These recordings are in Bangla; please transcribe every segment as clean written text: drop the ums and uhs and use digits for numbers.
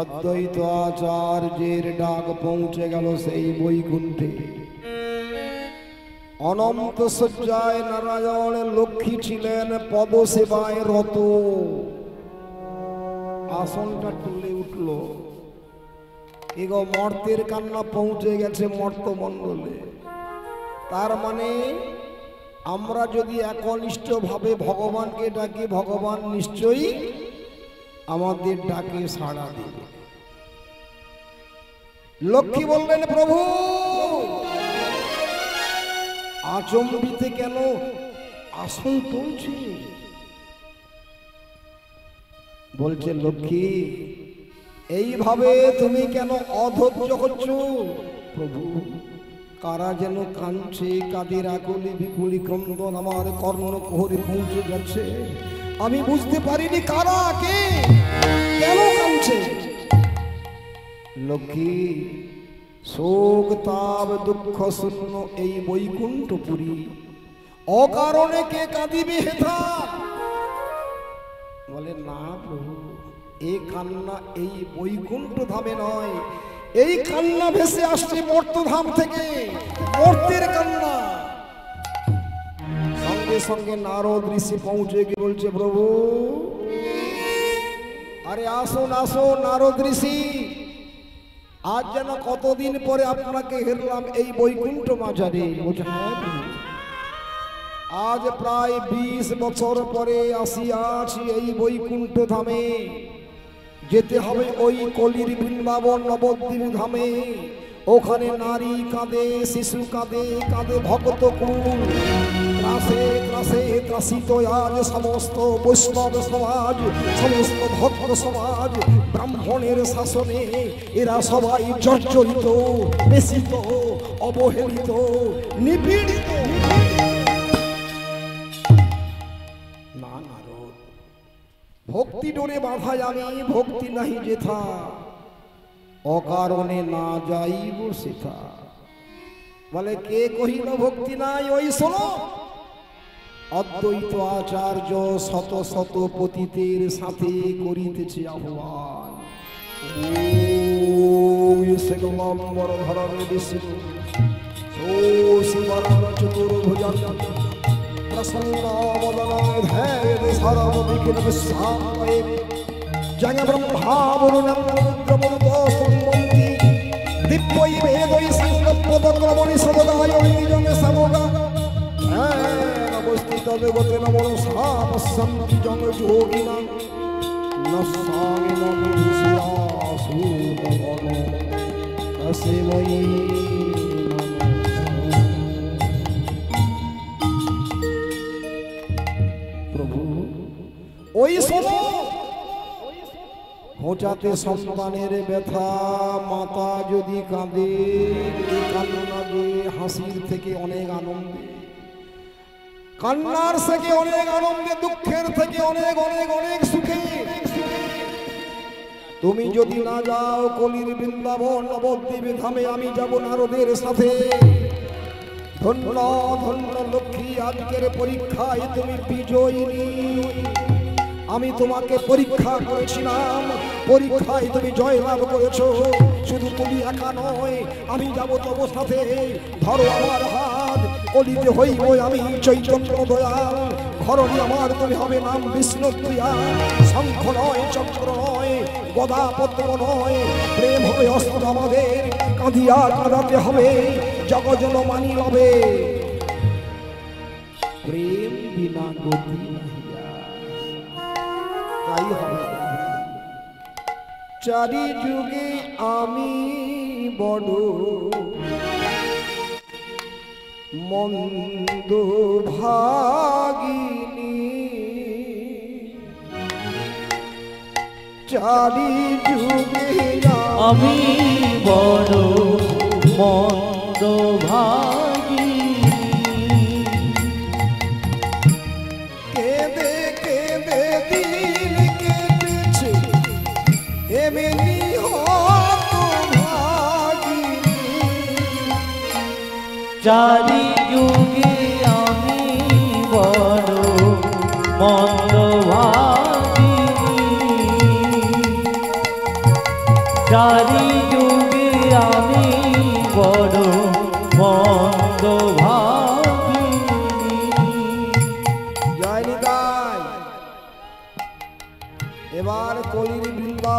অদ্বৈত আচার্যের ডাক পৌঁছে গেল সেই বৈকুণ্ঠে। অনন্ত শয্যায় নারায়ণ লক্ষ্মী ছিলেন পদসেবায় রত। আসনটা টুলে উঠল। এগো মর্তের কান্না পৌঁছে গেছে মর্তমণ্ডলে। তার মানে আমরা যদি একনিষ্ঠ ভাবে ভগবানকে ডাকি, ভগবান নিশ্চয়ই আমাদের ডাকে সাড়া দেবে। লক্ষ্মী বললেন, প্রভু আচম্বিতে কেন আসন তুলছি? বলছে, লক্ষ্মী এইভাবে তুমি কেন অধৈর্য হচ্ছ? প্রভু কারা যেন কাঁদছে, কাদের আকুলি বিকুলি ক্রন্দন আমার কর্ণকুহরে পৌঁছে যাচ্ছে। আমি বুঝতে পারিনি কারা, কে, কেন কাঁদছে। লক্ষ্মী শোক তাপ দুঃখ শূন্য এই বৈকুণ্ঠপুরী, অকারণে কে কাঁদিবে হেথা? বলে, না প্রভু, এই কান্না এই বৈকুণ্ঠ ধামে নয়, এই কান্না ভেসে আসছে মর্তধাম থেকে, মর্তের কান্না। সঙ্গে সঙ্গে নারদ ঋষি পৌঁছে গিয়ে বলছে, প্রভু আরে আসুন আসুন নারদ ঋষি, আজ যেন কতদিন পরে আপনাকে হেরলাম এই বৈকুণ্ঠ মাঝারে। বলছে, হ্যাঁ আজ প্রায় 20 বছর পরে আসিয়াছি এই বৈকুণ্ঠ ধামে। যেতে হবে ওই কলির বৃন্দাবন নবদ্বীপ ধামে। ওখানে নারী কাঁদে, শিশু কাঁদে, কাঁদে ভক্ত কুল। ত্রাসে ত্রাসে ত্রাসিত আজ সমস্ত বৈষ্ণব সমাজ, সমস্ত ভক্ত সমাজ। ব্রাহ্মণের শাসনে এরা সবাই জর্জরিত, পেষিত, অবহেলিত, নিপীড়িত। না নারদ, ভক্তি ডোরে বাঁধায় আমি, ভক্তি নাহি যেথা, অকারণে না যাইব সেথা। বলে, কে কহিল ভক্তি নাই? ওই শোনো, অদ্বৈত আচার্য শত শত পতিতের সাথে করিতেছে আহ্বান। চতুর্ভুজান প্রসন্ন বদনায় ধ্যায় সর্ব বিঘ্ন বিস্ময়ে জয় ব্রহ্মা বরুণং রুদ্রমরুত সম্বন্তি দিব্যৈ বেদৈ সংকল্পদ্রবণি সদদায় নিজং সমগা অবস্থিত জগতে নমো সাপসন্তি জং যোগিনাং নসামি নমিষাসু ভবন তস্मै প্রভু। ওই শোনো, ঘোচাতে সন্তানের ব্যথা, মাতা যদি কাঁদে, কান্না যে হাসির থেকে অনেক আনন্দে, কান্নার থেকে অনেক আনন্দে, দুঃখের থেকে অনেক অনেক অনেক সুখে। তুমি যদি না যাও কলির বৃন্দাবন নবদ্বীপ ধামে, আমি যাব নারদের সাথে। ধন্য ধন্য লক্ষ্মী, আজকের পরীক্ষায় তুমি বিজয়িনী। আমি তোমাকে পরীক্ষা করেছিলাম, পরীক্ষায় তুমি জয়লাভ করেছো। শুধু তুমি একা নয়, আমি যাব তোমার সাথে। ধরো আমার হাত, কলিতে হইব আমি চৈতন্য দয়াল। ধরণী আমার তুমি হবে নাম বিষ্ণু প্রিয়া। শঙ্খ নয়, চক্র নয়, গদা পদ্ম নয়, প্রেম হবে অস্ত্র আমাদের। কাঁদিয়া কাঁদাতে হবে, জগজন মানি লবে। প্রেম বিনা গতি তাই হবে। চারি যুগে আমি বড় মন্দ ভাগিনী, চারি যুগে আমি বড় মন্দ ভাগিনী। কেঁদে কেঁদে দিন কেটেছে এমনি হতভাগিনী। চারি যুগে আমি বড় মন্দ ভাগিনী।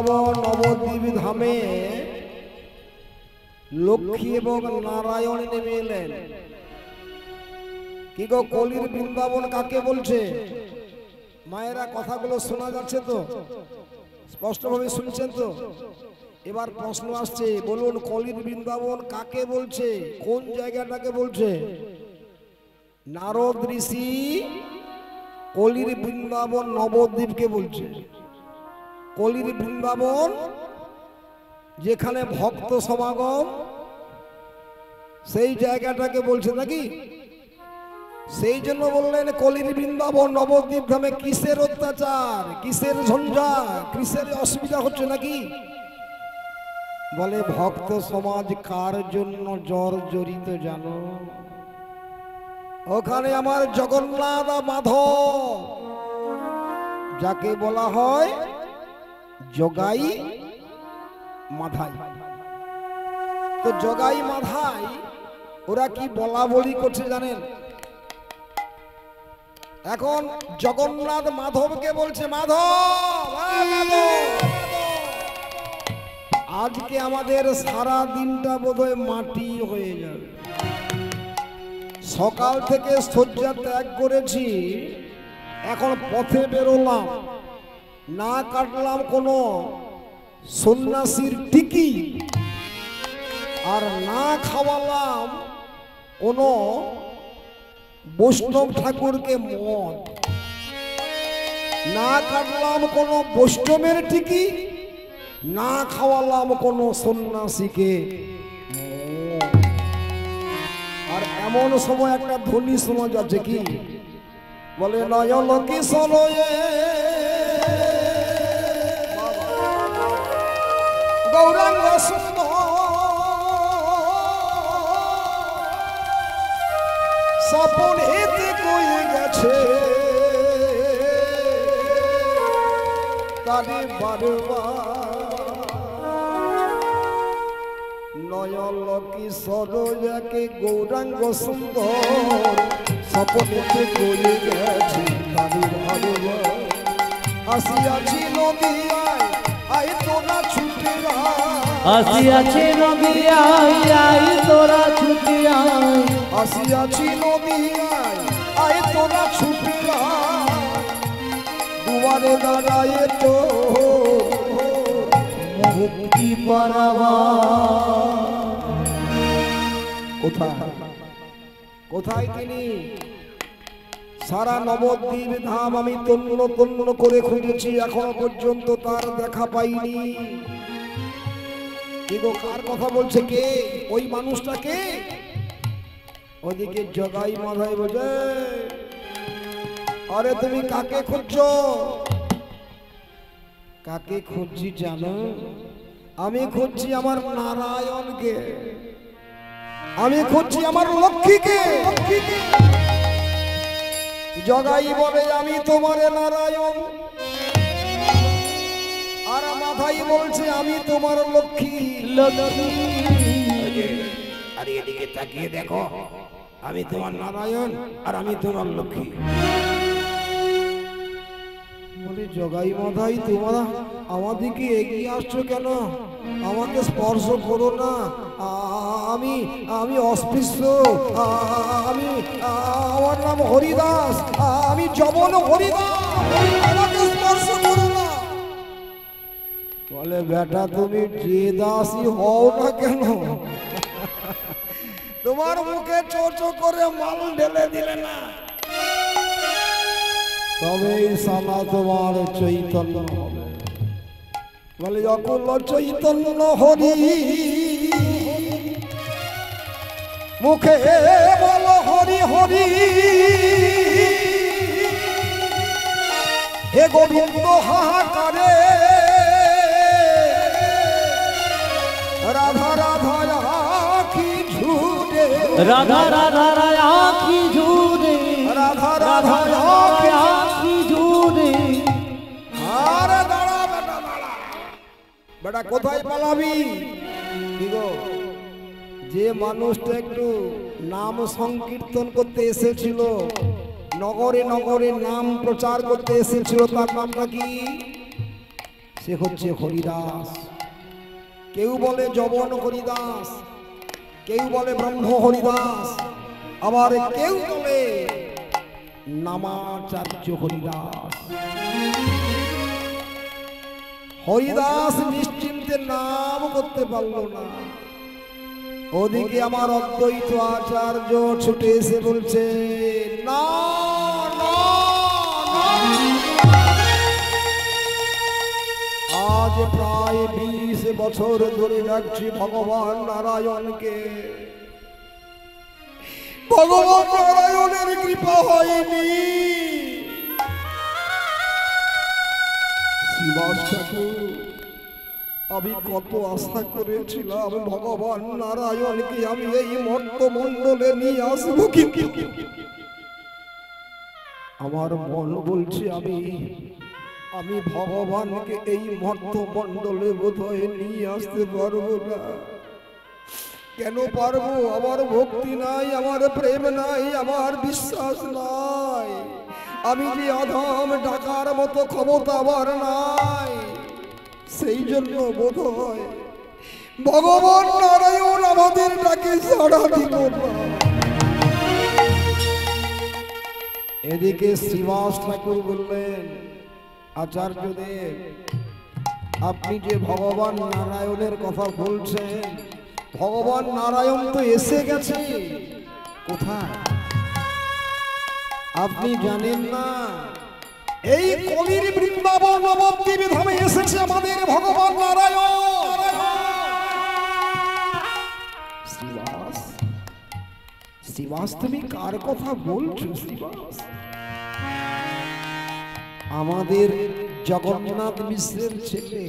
বৃন্দাবন নবদ্বীপ ধামে লক্ষ্মী এবং নারায়ণ নেমে এলেন। কি গো, কলির বৃন্দাবন কাকে বলছে? মায়েরা কথাগুলো শোনা যাচ্ছে তো? স্পষ্টভাবে শুনছেন তো? এবার প্রশ্ন আসছে, বলুন কলির বৃন্দাবন কাকে বলছে? কোন জায়গাটাকে বলছে? নারদ ঋষি কলির বৃন্দাবন নবদ্বীপকে বলছে। কলির বৃন্দাবন যেখানে ভক্ত সমাগম, সেই জায়গাটাকে বলছে নাকি? সেই জন্য বললেন কলির বৃন্দাবন নবদ্বীপ ধামে কিসের অত্যাচার, কিসের ঝঞ্ঝাট, কিসের অসুবিধা হচ্ছে নাকি? বলে ভক্ত সমাজ কার জন্য জর্জরিত জানো? ওখানে আমার জগন্নাথ মাধব, যাকে বলা হয় জগাই মাধাই। তো জগাই মাধাই ওরা কি বলা বলি করছে জানেন? এখন জগন্নাথ মাধবকে বলছে, মাধব আজকে আমাদের সারা দিনটা বোধহয় মাটি হয়ে যাবে। সকাল থেকে শয্যা ত্যাগ করেছি, এখন পথে বেরোলাম, না কাটলাম কোনো সন্ন্যাসীর টিকি, আর না খাওয়ালাম কোনো বৈষ্ণব ঠাকুরকে মদ, না কাটলাম কোনো বৈষ্ণবের টিকি, না খাওয়ালাম কোনো সন্ন্যাসীকে মদ। আর এমন সময় একটা ধ্বনি শোনা যাচ্ছে, কি বলে, নয়ন কি সরয়ে গৌরাঙ্গ সুন্দর স্বপনেতে কই গেছে তারে বারবার। নয়ন কি সরয়াকে গৌরাঙ্গ সুন্দর স্বপনেতে কই গেছে তারে বারবার। আসিয়াছি নদিয়ায় আই তোরা ছুটে আসিয়াছে নদিয়ায় আই তোরা ছুটে আয়। আসিয়াছি নদিয়ায় আই তোরা ছুটে দুয়ারে দাঁড়ায় তো মুক্তি পারাবা। কোথায় কোথায় তিনি? সারা নবদ্বীপ ধাম আমি তন্ন তন্ন করে খুঁজেছি, এখনো পর্যন্ত তার দেখা পাইনি। কিন্তু কার কথা বলছে? কে ওই মানুষটাকে? ওদিকে জগাই মাধাই বলছে, আরে তুমি কাকে খুঁজছো? কাকে খুঁজছি জানো? আমি খুঁজছি আমার নারায়ণকে, আমি খুঁজছি আমার লক্ষ্মীকে। জগাই বলে, আমি তোমার নারায়ণ, আর মাধাই বলছে আমি তোমার লক্ষ্মী। আরে এদিকে তাকিয়ে দেখো, আমি তোমার নারায়ণ আর আমি তোমার লক্ষ্মী। বলে, জগাই মাধাই তোমরা আমার দিকে এগিয়ে আসছো কেন? আমাকে স্পর্শ করো না, আমি আমি অস্পৃশ্য, আমি আমার নাম হরিদাস, আমি যবন হরিদাস, আমাকে স্পর্শ করো না। বলে, বেটা তুমি যে দাসী হও না কেন, তোমার মুখে চোচো করে মাল ঢেলে দিলে না, তবেই সালা তোমার চৈতন্য হবে। বলে, অকুল চৈতন্য হরি মুখে বলো হরি হরি, হে গোবিন্দ হাহাকারে রাধা রাধা আখি ঝুরে, রাধা রাধা আখি ঝুরে, রাধা রাধা আখি ঝুরে। আরে দাঁড়া বেটা, দাঁড়া বেটা, কোথায় পালাবি? কি গো, যে মানুষটা একটু নাম সংকীর্তন করতে এসেছিল, নগরে নগরে নাম প্রচার করতে এসেছিল, তার নামটা কি? সে হচ্ছে হরিদাস। কেউ বলে যবন হরিদাস, কেউ বলে ব্রহ্ম হরিদাস, আবার কেউ বলে নামাচার্য হরিদাস। হরিদাস নিশ্চিন্তে নাম করতে পারল না। ওদিকে আমার অদ্বৈত আচার্য ছুটে এসে বলছে না না না। আজ প্রায় 20 বছর ধরে ডাকছি ভগবান নারায়ণকে, ভগবান নারায়ণের কৃপা হয়নি। শ্রীবাস ঠাকুর, আমি কত আশা করেছিলাম ভগবান নারায়ণকে আমি এই মর্তমণ্ডলে নিয়ে আসবো, কিন্তু আমার মন বলছে আমি ভগবানকে এই মর্তমণ্ডলে বোধহয় নিয়ে আসতে পারবো না। কেন পারবো? আমার ভক্তি নাই, আমার প্রেম নাই, আমার বিশ্বাস নাই। আমি যে আধাম ডাকার মতো ক্ষমতা আমার নাই। সেই জন্য বোধহয় ভগবান নারায়ণ আমাদের ডাকে সাড়া দিল না। এদিকে শ্রীবাস ঠাকুর বললেন, আচার্যদেব, আপনি যে ভগবান নারায়ণের কথা বলছেন, ভগবান নারায়ণ তো এসে গেছে। কোথায়? আপনি জানেন না? এই কলির বৃন্দাবন নবদ্বীপ ধামে এসেছে আমাদের ভগবান নারায়ণ। শ্রীবাস, শ্রীবাস, তুমি কার কথা বলছো? শ্রীবাস, আমাদের জগন্নাথ মিশ্রের ছেলে,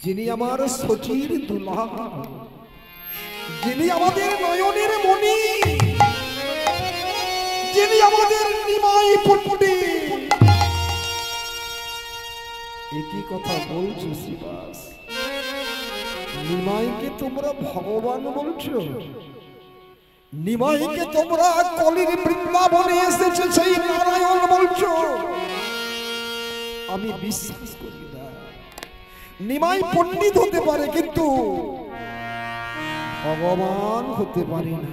যিনি আমার সচির দুলা, যিনি আমাদের নয়নের মণি, যিনি আমাদের নিমাই পুট্টি। একই কথা বলছো শ্রীবাস? নিমাইকে তোমরা ভগবান বলছো? নিমাইকে তোমরা কলির বৃন্দাবনে এসেছে সেই নারায়ণ বলছো? আমি বিশ্বাস করি না। নিমাই পণ্ডিত হতে পারে, কিন্তু ভগবান হতে পারে না।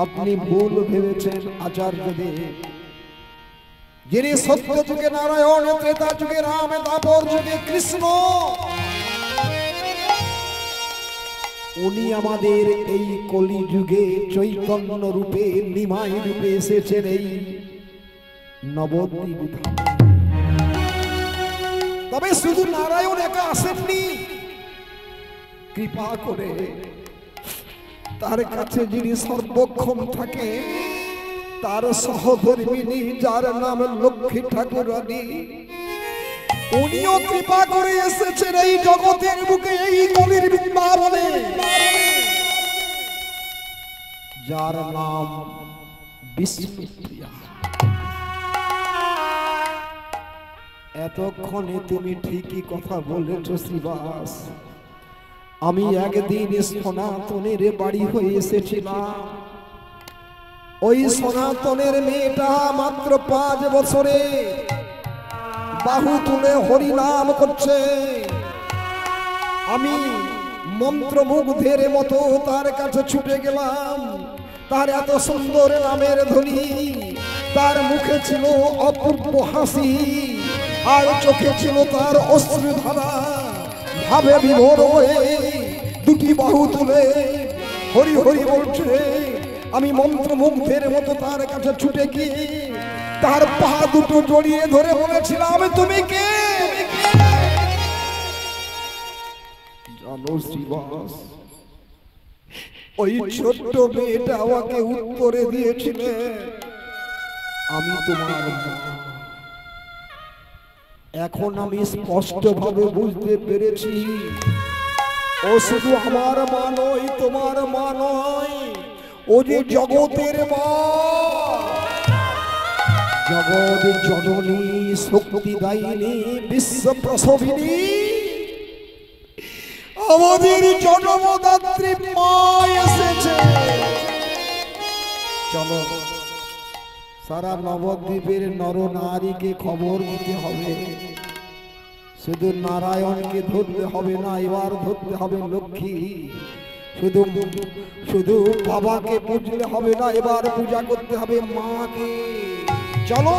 আপনি ভুল ভেবেছেন আচার্যদেব। যিনি সত্য যুগে নারায়ণ, ত্রেতা যুগে রাম, দ্বাপর যুগে কৃষ্ণ, উনি আমাদের এই কলি যুগে চৈতন্য রূপে নিমাই রূপে এসেছেন এই নবদ্বীপ ধামে। তবে শুধু নারায়ণ একা আসেননি, কৃপা করে তার কাছে যিনি সর্বক্ষণ থাকে, তার সহধর্মিনী যার নাম লক্ষ্মী ঠাকুরানী, উনিও কৃপা করে এসেছেন এই জগতের বুকে, এই কলির বৃন্দাবনে, যার নাম বিষ্ণুপ্রিয়া। এতক্ষণে তুমি ঠিকই কথা বলেছ শ্রীবাস। আমি একদিন সনাতনের বাড়ি হয়ে এসেছিলাম। ওই সনাতনের মেয়েটা মাত্র 5 বছরে বাহু তুলে হরিনাম করছে। আমি মন্ত্রমুগ্ধের মতো তার কাছে ছুটে গেলাম। তার এত সুন্দর নামের ধ্বনি, তার মুখে ছিল অপূর্ব হাসি, আর চোখে ছিল তার অশ্রুধারা। ভাবে বিভোর হয়ে দুটি বাহু তুলে হরি হরি বলছে। আমি মন্ত্রমুগ্ধের মতো তার কাছে ছুটে গিয়ে তার পা দুটো জড়িয়ে ধরে বলেছিলাম, তুমি কে? জানো শ্রীবাস, ওই ছোট্ট মেয়েটা আমাকে উত্তরে দিয়েছিল, আমি তোমার মা। এখন আমি স্পষ্ট ভাবে বুঝতে পেরেছি, ও শুধু আমার মা নয়, তোমার মা নয়, ও যে জগতের মা, জগৎ জননী, শক্তিদায়িনী, বিশ্ব প্রসবিনী, আমাদের জন্মদাত্রী মা এসেছে। চলো সারা নবদ্বীপের নরনারীকে খবর দিতে হবে। শুধু নারায়ণকে ধরতে হবে না, এবার ধরতে হবে লক্ষ্মী। শুধু শুধু বাবাকে পুজলে হবে না, এবার পূজা করতে হবে মাকে। চলো।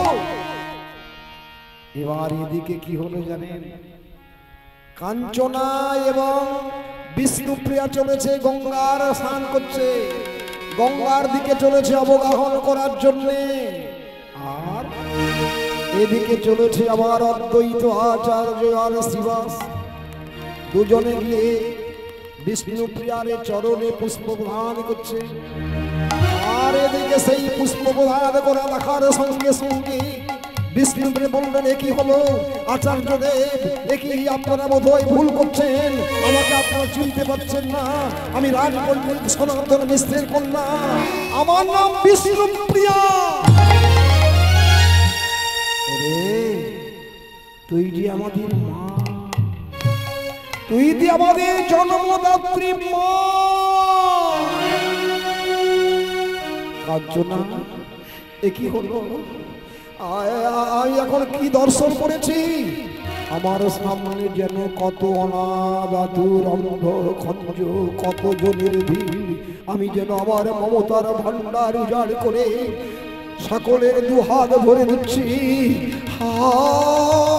এবার এদিকে কি হলো জানেন? কাঞ্চনা এবং বিষ্ণুপ্রিয়া চলেছে গঙ্গার স্নান করছে, গঙ্গার দিকে চলেছে অবগাহন করার জন্যে। আর এদিকে চলেছে আবার অদ্বৈত আচার্য আর শ্রীবাস, দুজনে গিয়ে বিষ্ণুপ্রিয়ার চরণে পুষ্প প্রদান করছে। আর এদিকে সেই পুষ্প প্রদান করা দেখার সঙ্গে সঙ্গে বিষ্ণুপ্রিয়া বললেন, একই হলো আচার্যদেব, একই আপনারা বোধহয় ভুল করছেন, আমাকে আপনারা চিনতে পারছেন না। আমি রাজপণ্ডিত সনাতন মিশ্রের কন্যা, আমার নাম বিষ্ণুপ্রিয়া। তুই যে আমাদের মা, তুই যে আমাদের জন্মদাত্রী মা। কাঞ্চনা, একই হলো, আমি এখন কি দর্শন করেছি? আমার সামনে যেন কত অনাদাতুর অন্ধ খঞ্জ, কত জনের ভিড়। আমি যেন আমার মমতার ভান্ডার উজাড় করে সকলের দুহাত ভরে দিচ্ছি।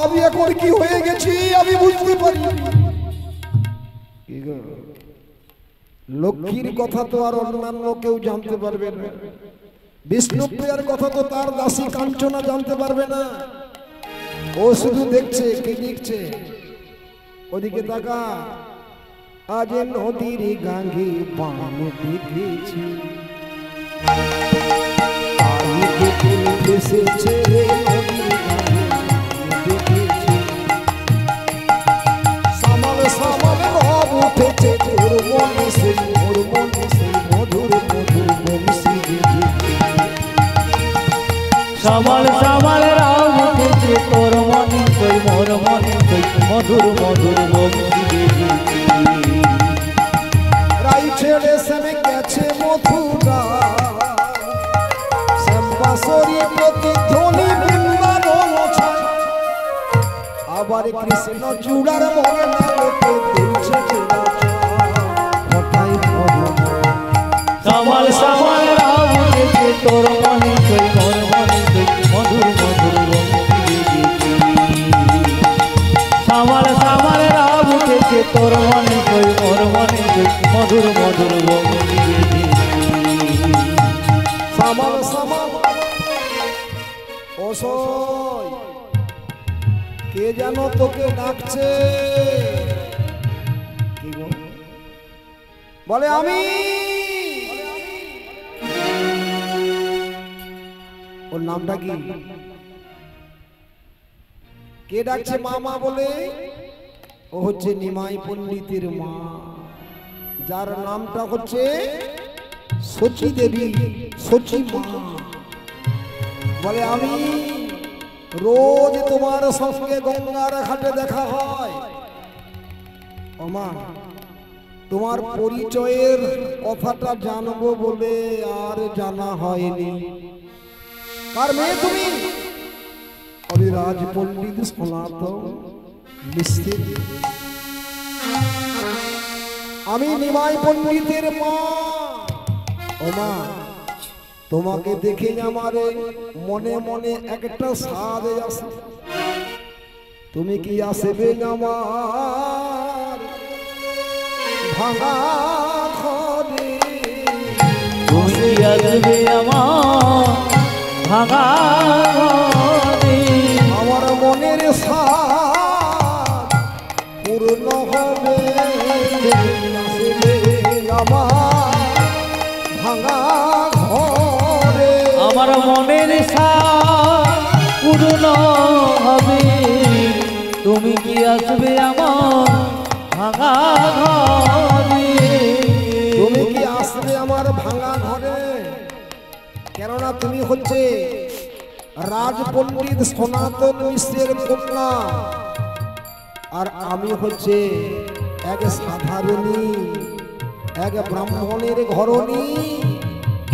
আমি এখন কি হয়ে গেছি আমি বুঝতে পারি। লক্ষ্মীর কথা তো আর অন্যান্য কেউ জানতে পারবে না, বিষ্ণুপ্রিয়ার কথা তো তার দাসী কাঞ্চনা জানতে পারবে না। ও শুধু দেখছে, কি দেখছে? ওদিকে তাকা। আজ নদীর গাঙ্গে পান দেখেছি, এসেছে সামাল সামাল রব উঠেছে তোর মনে, সেই মোর মনে সেই মধুর মধুর বংশী দেখেছি। সামাল সামাল রাম উঠেছে তোর মনে, সেই মোর মনে সেই মধুর মধুর বংশী দেখেছি। রাই ছেড়ে সেমে গেছে মথুরা, শ্যামবাসরী প্রতিধ্বনি বৃন্দাবন ছায়। আবার কৃষ্ণ চূড়ার মনে নামতে দিচ্ছে সামাল সামাল রাম উঠেছে তোর মনে, সেই মোর মনে সেই মধুর মধুর বংশী দেখেছি। সামাল সামাল রাম উঠেছে তোর মনে, সেই মোর মনে সেই মধুর মধুর বংশী দেখেছি। সামাল সামাল অসয়, কে যেন তোকে ডাকছে। কি গো? বলে আমি। ওর নামটা কি? কে ডাকছে মামা বলে? ও হচ্ছে নিমাই পণ্ডিতের মা, যার নামটা হচ্ছে সচী দেবী, সচী মা। বলে আমি রোজ তোমার সঙ্গে গঙ্গার ঘাটে দেখা হয়। ও মা, তোমার পরিচয়ের কথাটা জানবো বলে আর জানা হয়নি। কার মেয়ে তুমি? অবিরাজ পণ্ডিত সনাতন মিশ্র। আমি নিমাই পণ্ডিতের মা। ও মা, তোমাকে দেখে আমার মনে মনে একটা স্বাদ আসে। তুমি কি আসবে আমার ভাঙা ঘরে? তুমি কি আসবে আমার ভাঙা ঘরে? আমার মনের স্বাদ পূর্ণ হবে আসবে আমার ভাঙা ঘরে। আমার মনের স্বাদ পূর্ণ হবে, তুমি কি আসবে আমার ভাঙা ঘরে? তুমি কি আসবে আমার ভাঙা ঘরে? কেননা তুমি হচ্ছে রাজপণ্ডিত সনাতন মিশ্রের কন্যা, আর আমি হচ্ছে এক সাধারণী, এক ব্রাহ্মণের ঘরণী।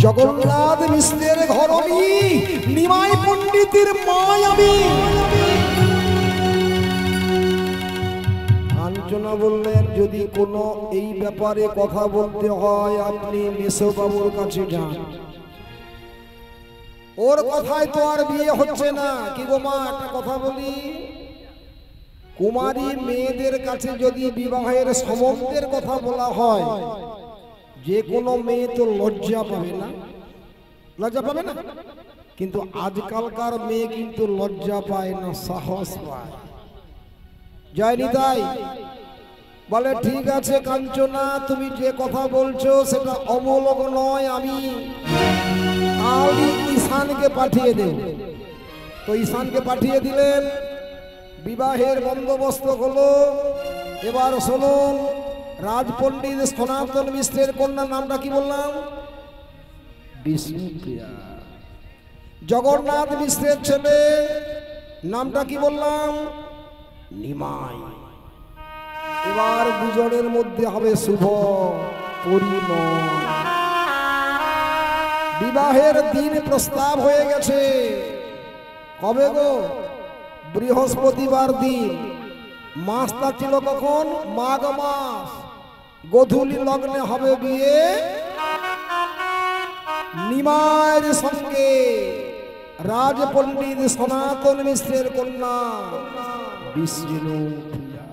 জগন্নাথ মিশ্রের ঘরণী নিমাই পণ্ডিতের মায় আমি। কাঞ্চনা বললেন, যদি কোনো এই ব্যাপারে কথা বলতে হয় আপনি মেসোবাবুর কাছে যান, ওর কথায় তো আর বিয়ে হচ্ছে না। কি গো মা, একটা কথা বলি, কুমারী মেয়েদের কাছে যদি বিবাহের সম্বন্ধের কথা বলা হয়, যে কোনো মেয়ে তো লজ্জা পাবে না, লজ্জা পাবে না? কিন্তু আজকালকার মেয়ে কিন্তু লজ্জা পায় না, সাহস পায়। যায়নি তাই বলে, ঠিক আছে কাঞ্চনা, তুমি যে কথা বলছো সেটা অমূলক নয়, আমি ঈশানকে পাঠিয়ে দেব। তো ঈশানকে পাঠিয়ে দিলেন, বিবাহের বন্দোবস্ত হলো। এবার শুনুন, রাজপণ্ডিত সনাতন মিশ্রের কন্যা নামটা কি বললাম? বিষ্ণুপ্রিয়া। জগন্নাথ মিশ্রের ছেলে নামটা কি বললাম? নিমাই। এবার দুজনের মধ্যে হবে শুভ পরিণয়। বিবাহের দিন প্রস্তাব হয়ে গেছে। কবে গো? বৃহস্পতিবার দিন। মাসটা ছিল কখন? মাঘ মাস। গোধূলি লগ্নে হবে বিয়ে নিমাইয়ের সঙ্গে রাজপণ্ডিত সনাতন মিশ্রের কন্যা বিষ্ণুপ্রিয়া।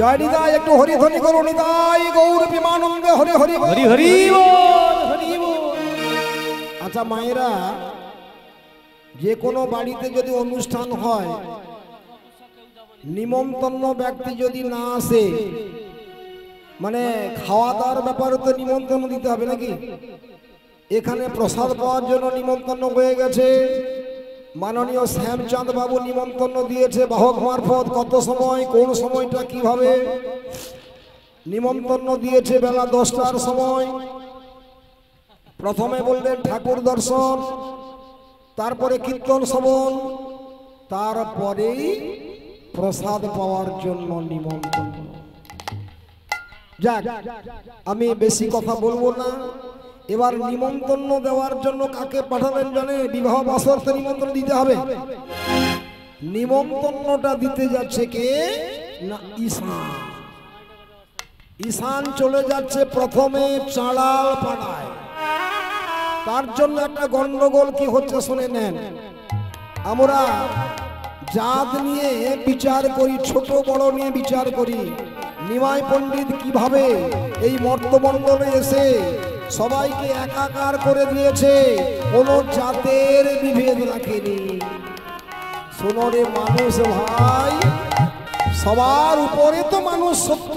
জয় নিতাই, একটু হরি ধ্বনি করো। নিতাই গৌর বিমানন্দে হরি হরি হরি হরি হরি। আচ্ছা মায়েরা, যে কোনো বাড়িতে যদি অনুষ্ঠান হয়, নিমন্ত্রণ ব্যক্তি যদি না আসে, মানে খাওয়া দাওয়ার ব্যাপারে তো নিমন্ত্রণ দিতে হবে নাকি? এখানে প্রসাদ পাওয়ার জন্য নিমন্ত্রণ হয়ে গেছে। মাননীয় শ্যামচাঁদ বাবু নিমন্ত্রণ দিয়েছে বাহক মারফত। কত সময়, কোন সময়টা, কিভাবে নিমন্ত্রণ দিয়েছে? বেলা 10টার সময়। প্রথমে বললেন ঠাকুর দর্শন, তারপরে কীর্তন শ্রবণ, তারপরেই প্রসাদ পাওয়ার জন্য নিমন্ত্রণ। যাক, আমি বেশি কথা বলবো না। এবার নিমন্ত্রণ দেওয়ার জন্য কাকে পাঠালেন জানে? বিবাহ বাসর তো নিমন্ত্রণ দিতে হবে। নিমন্ত্রণটা দিতে যাচ্ছে কে না? ঈশান। ঈশান চলে যাচ্ছে প্রথমে চাঁড়াল পাড়ায়। তার জন্য একটা গন্ডগোল কি হচ্ছে শুনে নেন। আমরা জাত নিয়ে বিচার করি, ছোট বড় নিয়ে বিচার করি। নিমাই পণ্ডিত কিভাবে এই মর্তমণ্ডলে এসে সবাইকে একাকার করে দিয়েছে, কোনো জাতের বিভেদ রাখেনি। শোনো রে মানুষ ভাই, সবার উপরে তো মানুষ সত্য,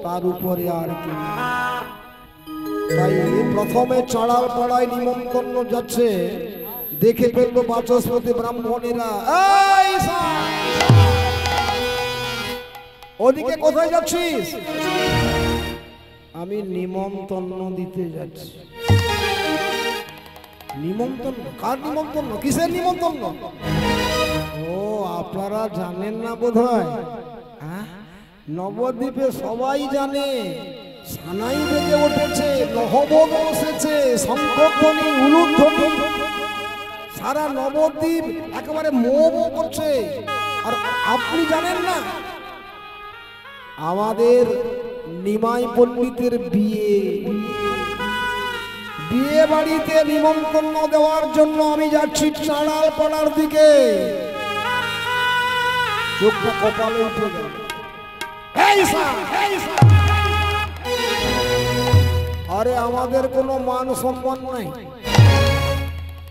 তার উপরে আর কি। তাই প্রথমে চাঁড়াল পাড়ায় নিমন্ত্রণ যাচ্ছে। দেখে ফেললো বাচস্পতি ব্রাহ্মণেরা, ওদিকে কোথায় যাচ্ছিস? আমি নিমন্ত্রণ দিতে যাচ্ছি। নিমন্ত্রণ? কার নিমন্ত্রণ? কিসের নিমন্ত্রণ? ও, আপনারা জানেন না বোধহয়। নবদ্বীপে সবাই জানে, সানাই বেজে উঠেছে, নহবত বসেছে, শঙ্খধ্বনি, উলুধ্বনি, সারা নবদ্বীপ একেবারে মো করছে। আর আপনি জানেন না? আমাদের নিমাই পণ্ডিতের বিয়ে, বিয়ে বাড়িতে নিমন্ত্রণ দেওয়ার জন্য আমি যাচ্ছি চাঁড়াল পাড়ার দিকে। চোখটা কপালে উঠে গেল। আরে আমাদের কোনো মান সম্মান নাই,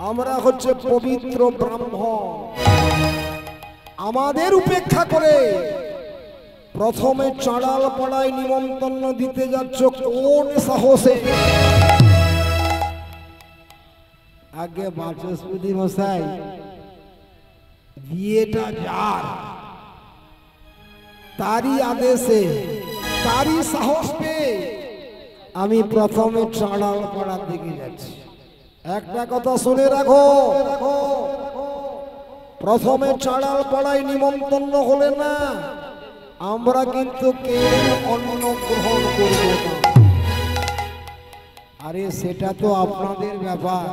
আমরা হচ্ছে পবিত্র ব্রাহ্মণ। আমাদের উপেক্ষা করে প্রথমে চাঁড়াল পাড়ায় নিমন্ত্রণ দিতে যাচ্ছ কোন সাহসে? আগে বাচস্পতি মশাই, বিয়েটা যার, তারই আদেশে, তারই সাহস পেয়ে আমি প্রথমে চাঁড়াল পাড়ার দিকে যাচ্ছি। একটা কথা শুনে রাখো, প্রথমে চাঁড়াল পাড়ায় নিমন্ত্রণ হলে না, আমরা কিন্তু কেউ অন্ন গ্রহণ করব না। আরে সেটা তো আপনাদের ব্যাপার।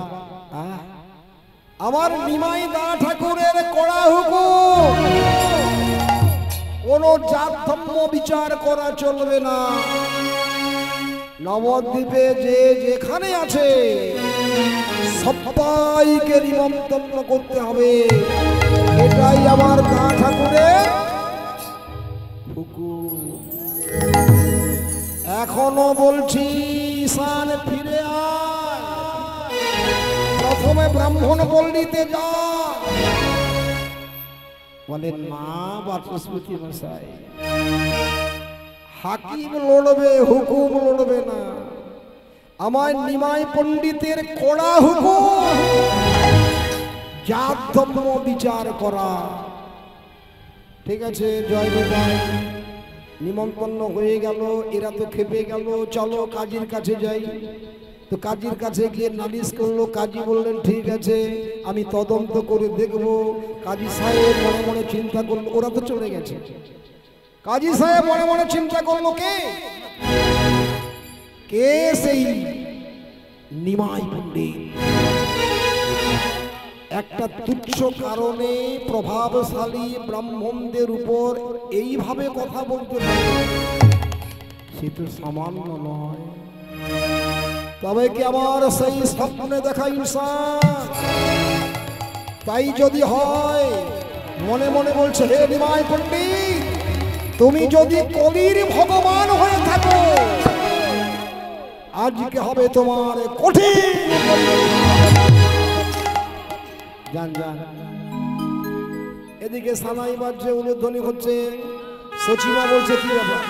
আমার নিমাই দা ঠাকুরের কড়া হুকুম, কোন জাত ধর্ম বিচার করা চলবে না। নবদ্বীপে যে যেখানে আছে সবাইকে নিমন্ত্রণ করতে হবে, এটাই আমার দা ঠাকুরের হুকুম। এখনো বলছি, ঈশান ফিরে আয়, প্রথমে ব্রাহ্মণ পল্লীতে যা। বলেন না বাচস্পতি মশাই, হাকিম লড়বে, হুকুম লড়বে না। আমার নিমাই পণ্ডিতের কড়া হুকুম, জাত ধর্ম বিচার করা। ঠিক আছে, জয় বিদায়। নিমন্ত্রণ হয়ে গেল, এরা তো খেপে গেল, চলো কাজীর কাছে যাই। তো কাজীর কাছে গিয়ে নালিশ করলো। কাজী বললেন ঠিক আছে, আমি তদন্ত করে দেখব। কাজী সাহেব মনে মনে চিন্তা করলো, ওরা তো চলে গেছে। কাজী সাহেব মনে মনে চিন্তা করলো, কে সেই নিমাই পণ্ডিত। একটা তুচ্ছ কারণে প্রভাবশালী ব্রাহ্মণদের উপর এইভাবে কথা বলতে পারে, সে তো সামান্য নয়। তবে কি আমার সেই স্বপ্নে দেখা ইনসান? তাই যদি হয়, মনে মনে বলছে, হে নিমাই পণ্ডিত, তুমি যদি কলির ভগবান হয়ে থাকো, আজকে হবে তোমার কঠিন। যান যান। এদিকে সানাই বাজছে, উলুধ্বনি হচ্ছে। সচিমা বলছে কি ব্যাপার?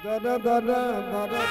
দাদা দাদা দাদা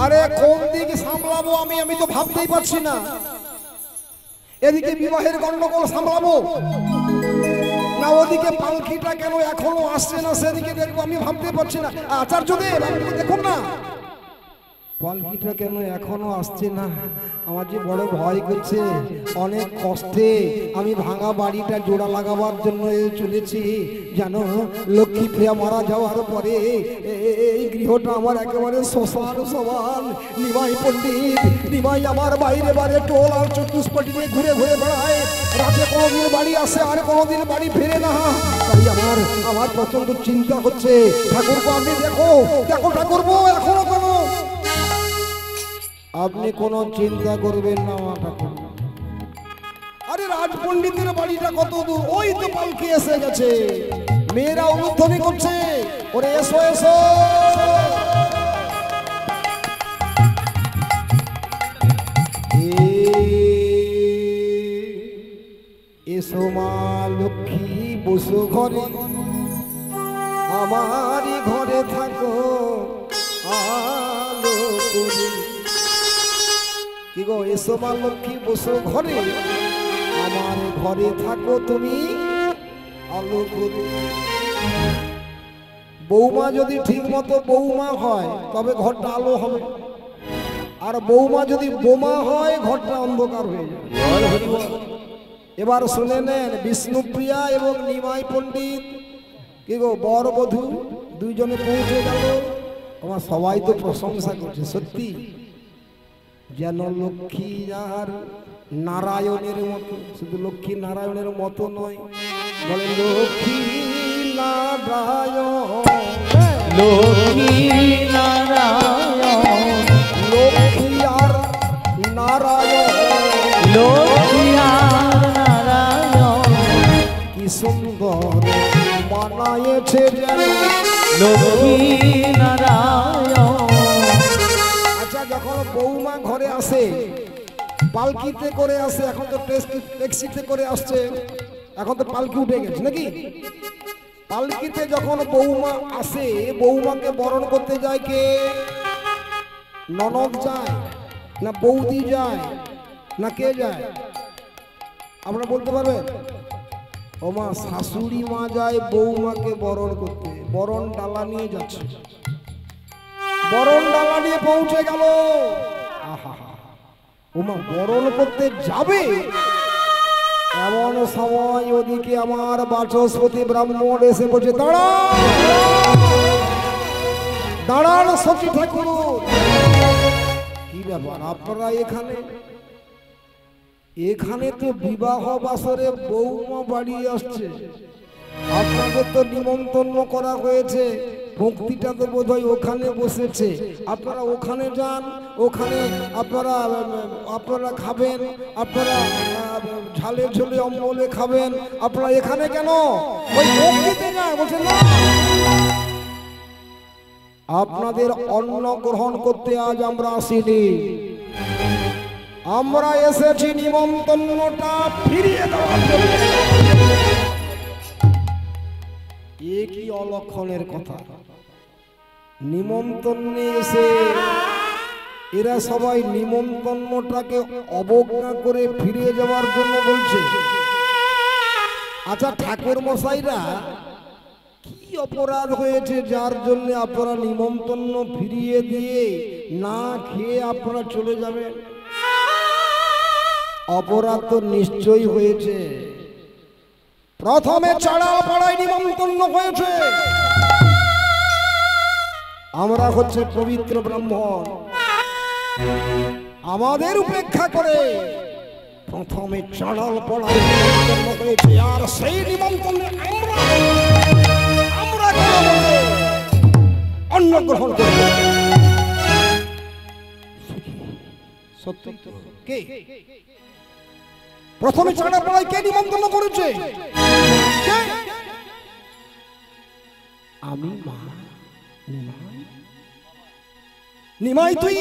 আরে কোন দিকে সামলাবো আমি তো ভাবতেই পারছি না। এদিকে বিবাহের গন্ডগোল সামলাবো না, ওদিকে পালকিটা কেন এখনো আসছে না সেদিকে দেখবো, আমি ভাবতে পারছি না। আচার্যদেব আপনি দেখুন না, পালকিটা কেন এখনো আসছে না। আমার যে বড় ভয় করছে। অনেক কষ্টে আমি ভাঙা বাড়িটা জোড়া লাগাবার জন্য চলেছি। জানো, লক্ষ্মী প্রিয়া মারা যাওয়ার পরে এই গৃহটা আমার একেবারে শ্মশান সমান। নিমাই পণ্ডিত, নিমাই আমার বাইরে বাইরে টোল আর চতুষ্পটি নিয়ে ঘুরে ঘুরে বেড়ায়। রাতে কোনোদিন বাড়ি আসে আর কোনোদিন বাড়ি ফেরে না। তাই আমার প্রচন্ড চিন্তা হচ্ছে। ঠাকুরপো আপনি দেখো দেখো ঠাকুরপো, এখনো কোনো আপনি কোনো চিন্তা করবেন না। আরে রাজপণ্ডিতের বাড়িটা কত দূর? ওই তো পালকি এসে গেছে, মেয়েরা উলুধ্বনি করছে, ওরে এসো এসো। এসো মা লক্ষ্মী, বসো ঘরে, আমারই ঘরে থাকো আলো করে। কি গো, এসো মা লক্ষ্মী, বসো ঘরে, আমার ঘরে থাকো তুমি আলো করে। বৌমা যদি ঠিক মতো বৌমা হয় তবে ঘরটা আলো হবে, আর বৌমা যদি বোমা হয় ঘরটা অন্ধকার হয়ে যাবে। এবার শুনে নেন, বিষ্ণুপ্রিয়া এবং নিমাই পণ্ডিত কি গো বর বধূ দুইজনে পৌঁছে গেল। আমার সবাই তো প্রশংসা করছে, সত্যি যেন লক্ষ্মী আর নারায়ণের মতো। শুধু লক্ষ্মী নারায়ণের মতো নয়, বলে লক্ষ্মী নারায়ণ, লক্ষ্মী নারায়ণ, লক্ষ্মী লক্ষ্মী আর নারায়ণ কি সুন্দর মানায়েছে যেন লক্ষ্মী নারায়ণ। আচ্ছা, যখন বৌমা ঘরে আসে পালকিতে করে আসে, এখন তো ট্যাক্সিতে করে আসছে, এখন তো পালকি উঠে গেছে নাকি। পালকিতে যখন বৌমা আসে, বৌমাকে বরণ করতে যায় কে? ননদ যায় না বৌদি যায় না কে যায়? আপনারা বলতে পারবেন? ও মা, শাশুড়ি মা যায় বৌমাকে বরণ করতে, বরণ ডালা নিয়ে যাচ্ছে, বরণ ডালা নিয়ে পৌঁছে গেল। আহা, ও মা বরণ করতে যাবে, এমন সময় ওদিকে আমার বাচস্পতি ব্রাহ্মণ এসে বলছে, দাঁড়ান দাঁড়ান সতী ঠাকুর। কি ব্যাপার আপনারা এখানে? এখানে তো বিবাহ বাসরে বৌমা বাড়ি আসছে, আপনাদের তো নিমন্ত্রণ করা হয়েছে, ভক্তিটা তো বোধহয় ওখানে বসেছে, আপনারা ওখানে যান, ওখানে আপনারা খাবেন, আপনারা ঝালে ঝোলে অম্বলে খাবেন, আপনারা এখানে কেন? ওই ভক্তিতে না বলছেন না, আপনাদের অন্ন গ্রহণ করতে আজ আমরা আসিনি, আমরা এসেছি নিমন্ত্রণটা ফিরিয়ে দেওয়ার জন্য। এ কি অলক্ষণের কথা! নিমন্ত্রণে এসে এরা সবাই নিমন্ত্রণটাকে অবজ্ঞা করে ফিরে যাওয়ার জন্য বলছে। আচ্ছা ঠাকুর মশাইরা, কি অপরাধ হয়েছে যার জন্য আপনারা নিমন্ত্রণ ফিরিয়ে দিয়ে না খেয়ে আপনারা চলে যাবেন? অপরাধ তো নিশ্চয়ই হয়েছে। প্রথমে চাড়াল পাড়ায় নিমন্ত্রণ হয়েছে। আমরা হচ্ছে পবিত্র ব্রাহ্মণ, আমাদের উপেক্ষা করে প্রথমে চাড়াল পাড়ায় নিমন্ত্রণ হয়েছে, আর সেই নিমন্ত্রণে আমরা অন্ন গ্রহণ করব। সত্যি কে প্রথমে চাড়াল পাড়ায় কে নিমন্ত্রণ করেছে? আমি। মা নিমাই, তুই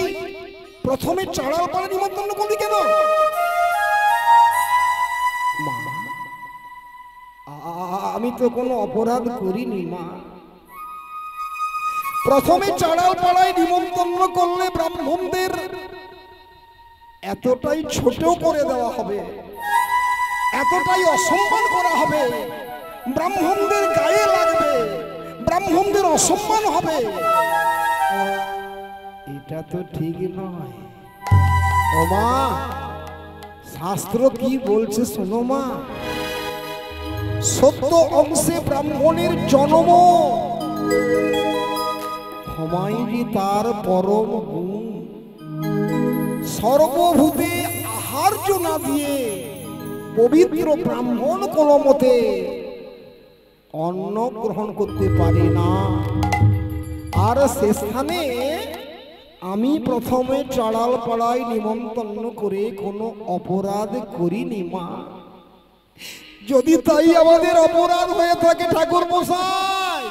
প্রথমে চাড়াল পাড়া নিমন্ত্রণ করলি কেন? মা, আমি তো কোনো অপরাধ করিনি মা। প্রথমে চাড়াল পাড়ায় নিমন্ত্রণ করলে ব্রাহ্মণদের এতটাই ছোট করে দেওয়া হবে, এতটাই অসম্মান করা হবে, ব্রাহ্মণদের গায়ে লাগবে, ব্রাহ্মণদের অসম্মান হবে, এটা তো ঠিক নয়। ও মা, শাস্ত্র কি বলছে শোনো মা। সত্য অংশে ব্রাহ্মণের জন্ম, ক্ষমাই তার পরম গুণ। সর্বভূতে আহার্য না দিয়ে পবিত্র ব্রাহ্মণ কোনো মতে অন্ন গ্রহণ করতে পারে না। আর সে স্থানে আমি প্রথমে চাড়াল পাড়ায় নিমন্ত্রণ করে কোনো অপরাধ করিনি মা। যদি তাই আমাদের অপরাধ হয়ে থাকে ঠাকুর মশাই,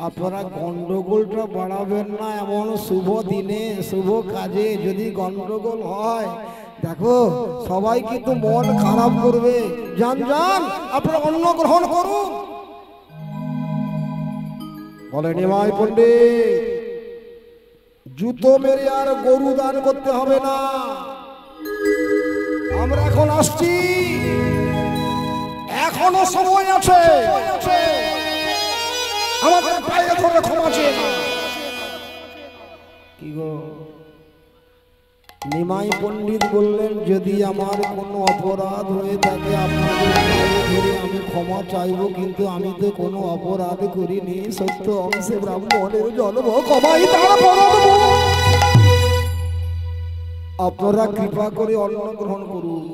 আপনারা গন্ডগোলটা বাড়াবেন না। এমন শুভ দিনে শুভ কাজে যদি গন্ডগোল হয়, দেখো সবাই কিন্তু মন খারাপ করবে। যান যান, আপনারা অন্ন গ্রহণ করুন। বলে নিমাই পণ্ডিত, জুতো মেরে আর গরু দান করতে হবে না, আমরা এখন আসছি, এখনো সময় আছে, আমাদের পায়ে ধরে ক্ষমা চেয়ে নাও। কি গো? নিমাই পণ্ডিত বললেন, যদি আমার কোনো অপরাধ হয়ে থাকে আপনাদের পায়ে ধরে আমি ক্ষমা চাইব, কিন্তু আমি তো কোনো অপরাধ করিনি। সত্য অংশে ব্রাহ্মণের জন্ম, ক্ষমাই তার পরম গুণ। আপনারা কৃপা করে অন্ন গ্রহণ করুন।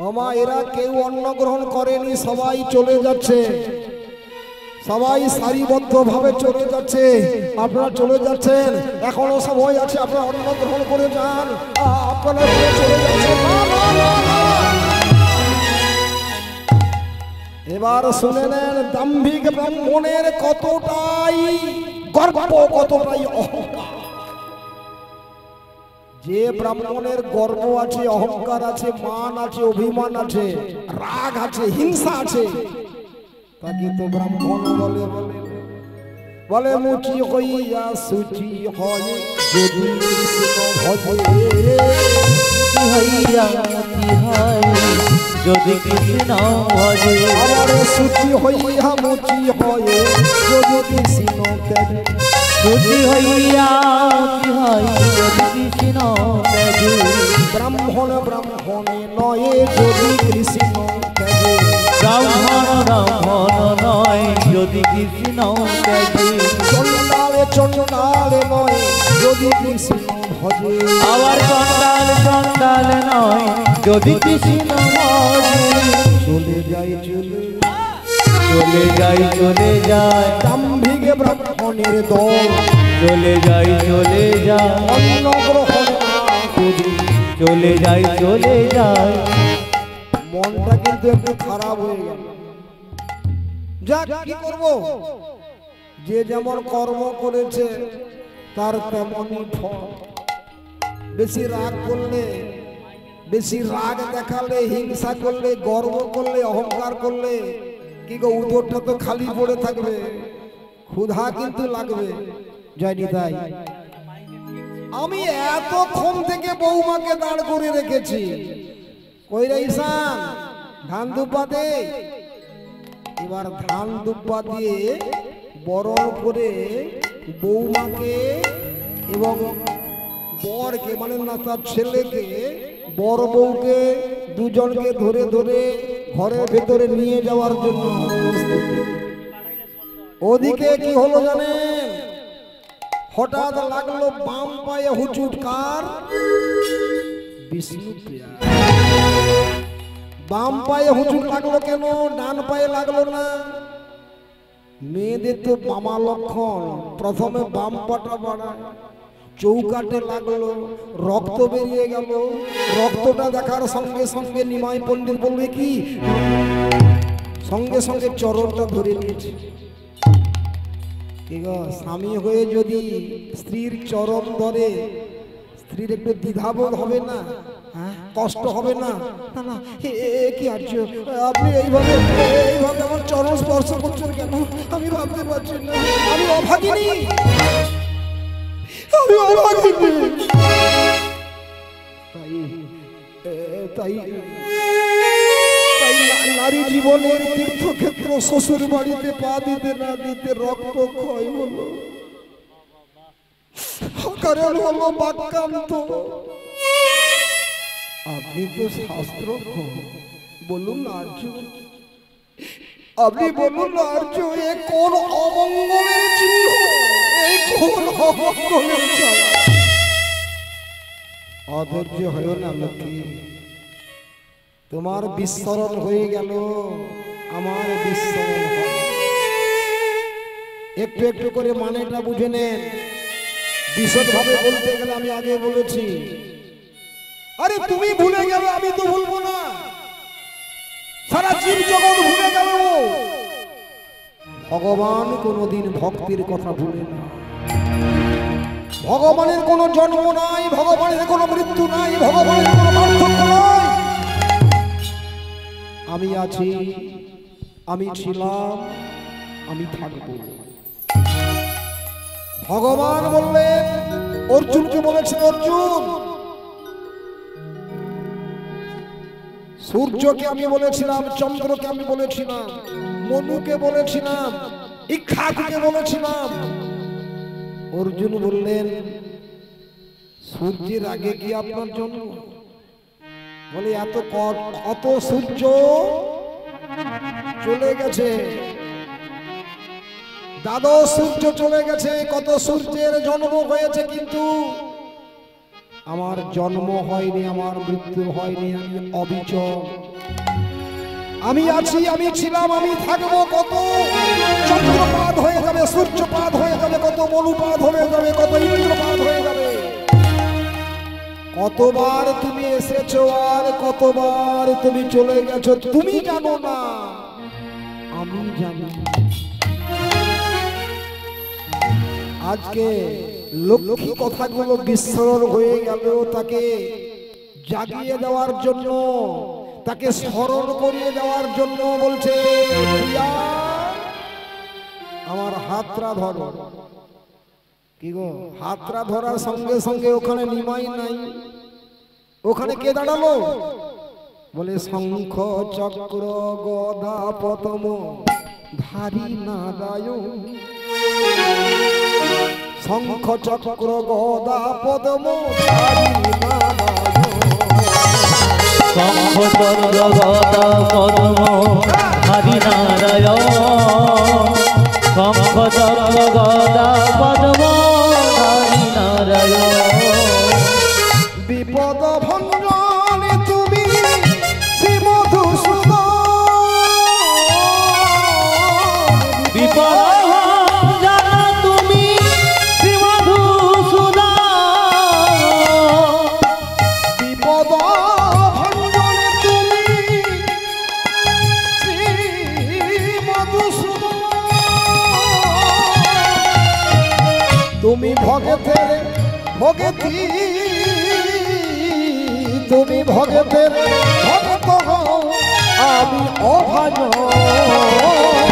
আমা, এরা কেউ অন্ন গ্রহণ করেনি, সবাই চলে যাচ্ছে। সবাই সারিবদ্ধ ভাবে চলে যাচ্ছে, আপনারা চলে যাচ্ছেন, এখনো সময় আছে, আপনারা অন্ন গ্রহণ করে যান, আপনারা চলে যাচ্ছেন। এবার শুনে নেন, দাম্ভিক ব্রাহ্মণের কতটাই গর্ব, কতটাই অহংকার। যে ব্রাহ্মণের গর্ব আছে, অহংকার আছে, মান আছে, অভিমান আছে, রাগ আছে, হিংসা আছে, তাকে তো ব্রাহ্মণ বলে। বলে মুচি হইয়া সুচি হয় যদি কৃষ্ণ ভজে, হইয়া মুচি হয় যদি কৃষ্ণ ভজে, আবার সুচি হইয়া মুচি হয় যদি কৃষ্ণ ত্যাগে, সুচি হইয়া মুচি হয় যদি কৃষ্ণ ত্যাগে, ব্রাহ্মণ ব্রাহ্মণে নয় যদি কৃষ্ণ ত্যাগে, ব্রাহ্মণ ব্রাহ্মণ নয় যদি কৃষ্ণ ত্যাগে, চণ্ডালে চণ্ডালে নয় যদি কৃষ্ণ ভজে, আবার চণ্ডাল চণ্ডাল নয় যদি কৃষ্ণ ভজে, চলে যায় চলে যায় চলে যায় দাম্ভিক ব্রাহ্মণের দল, চলে যায় চলে যায় অন্ন গ্রহণ না করে। চলে যায় চলে যায়। মনটা কিন্তু একটু খারাপ হয়ে গেল। যাক, কি করব, যে যেমন কর্ম করেছে তার তেমনই ফল। বেশি রাগ করলে, বেশি রাগ দেখালে, হিংসা করলে, গর্ব করলে, অহংকার করলে কি গো, উদরটা তো খালি পড়ে থাকবে, ক্ষুধা কিন্তু লাগবে। জয় নিতাই। আমি এতক্ষণ থেকে বৌমাকে দাঁড় করে রেখেছি, কই রে ঈশান, ধান দুব্বা দে। এবার ধান দুব্বা দিয়ে বরণ করে বৌমাকে এবং বরকে, মানে না তার ছেলেকে, বর বউকে দুজনকে ধরে ধরে ঘরের ভেতরে নিয়ে যাওয়ার জন্য। ওদিকে কি হলো জানেন, হঠাৎ লাগলো বাম পায়ে হুচুট। কার? বিষ্ণুপ্রিয়া। বাম পায়ে হুচুট লাগলো কেন, ডান পায়ে লাগলো না? মেয়েদের তো মামা লক্ষণ, প্রথমে বাম পাটা বাড়ায়, চৌকাটে লাগলো, রক্ত বেরিয়ে গেল। রক্তটা দেখার সঙ্গে সঙ্গে নিমাই পণ্ডিত বলবে কি, সঙ্গে সঙ্গে চরণটা ধরে নিয়েছে। স্বামী হয়ে যদি স্ত্রীর চরণ ধরে, স্ত্রীর একটু দ্বিধাবোধ হবে না? কষ্ট হবে না? না, কি আর্য, আপনি এইভাবে আমার চরণ স্পর্শ করছেন কেন? আমি ভাবতে পারছি না, আমি অভাগিনী, আমি অভাগিনী। তাই নারী জীবনের তীর্থক্ষেত্র শ্বশুর বাড়িতে পা দিতে না দিতে রক্ত ক্ষয় হলো, কারণ হলো বাক্যান্ত। আপনি তো শাস্ত্র, বলুন না আর্য, আপনি বলুন না আর্য, এ কোন অমঙ্গলের চিহ্ন, এই কোন অমঙ্গলের চালা? অধৈর্য হয় না লক্ষ্মী, তোমার বিস্মরণ হয়ে গেল, আমার বিস্মরণ হয়। একটু একটু করে মানেটা বুঝে নেন। বিশদভাবে বলতে গেলে আমি আগে বলেছি, আরে তুমি ভুলে গেলে আমি তো ভুলবো না, সারা জীব জগৎ ভুলে গেল, ভগবান কোনোদিন ভক্তির কথা ভুলে না। ভগবানের কোনো জন্ম নাই, ভগবানের কোনো মৃত্যু নাই, ভগবানের কোনো পার্থক্য নাই। আমি আছি, আমি ছিলাম, আমি থাকব। ভগবান বললেন, অর্জুনকে বলেছেন, অর্জুন, সূর্যকে আমি বলেছিলাম, চন্দ্রকে আমি বলেছিলাম, মনুকে বলেছিলাম, ইক্ষাকে বলেছিলাম। অর্জুন বললেন, সূর্যের আগে কি আপনার জন্ম? বলে কত সূর্য চলে গেছে, দ্বাদশ সূর্য চলে গেছে, কত সূর্যের জন্ম হয়েছে, কিন্তু আমার জন্ম হয়নি, আমার মৃত্যু হয়নি, আমি অবিচল, আমি আছি, আমি ছিলাম, আমি থাকবো, কত চন্দ্রপাত হয়ে যাবে, সূর্যপাত হয়ে যাবে, কত মনুপাত হয়ে যাবে, কত ইন্দ্রপাত হয়ে যাবে। কতবার তুমি এসেছো আর কতবার তুমি চলে গেছো, তুমি জানো না, আমি জানি। আজকে লক্ষ্মী কথাগুলো বিস্মরণ হয়ে গেল, তাকে জাগিয়ে দেওয়ার জন্য, তাকে স্মরণ করিয়ে দেওয়ার জন্য বলছে, প্রিয়া আমার হাতটা ধরো। কি গো, হাতটা ধরার সঙ্গে সঙ্গে ওখানে নিমাই নাই, ওখানে কে দাঁড়ালো? বলে শঙ্খ চক্র গদা পদ্ম ধারী নারায়ণ। শঙ্খ চক্র গদা পদ্ম ধারী নারায়ণ। শঙ্খ চক্র গদা পদ্ম ধারী নারায়ণ। শঙ্খ চক্র গদা পদ্ম ধারী নারায়ণ। বিপদ ভঞ্জনে তুমি শ্রী মধুসূদন। বিপদ ভঞ্জনে তুমি শ্রী মধুসূদন। বিপদ ভঞ্জনে তুমি শ্রী মধুসূদন। তুমি ভগতের ভগতি, তুমি ভগতের ভগত হও, আমি অভাজন।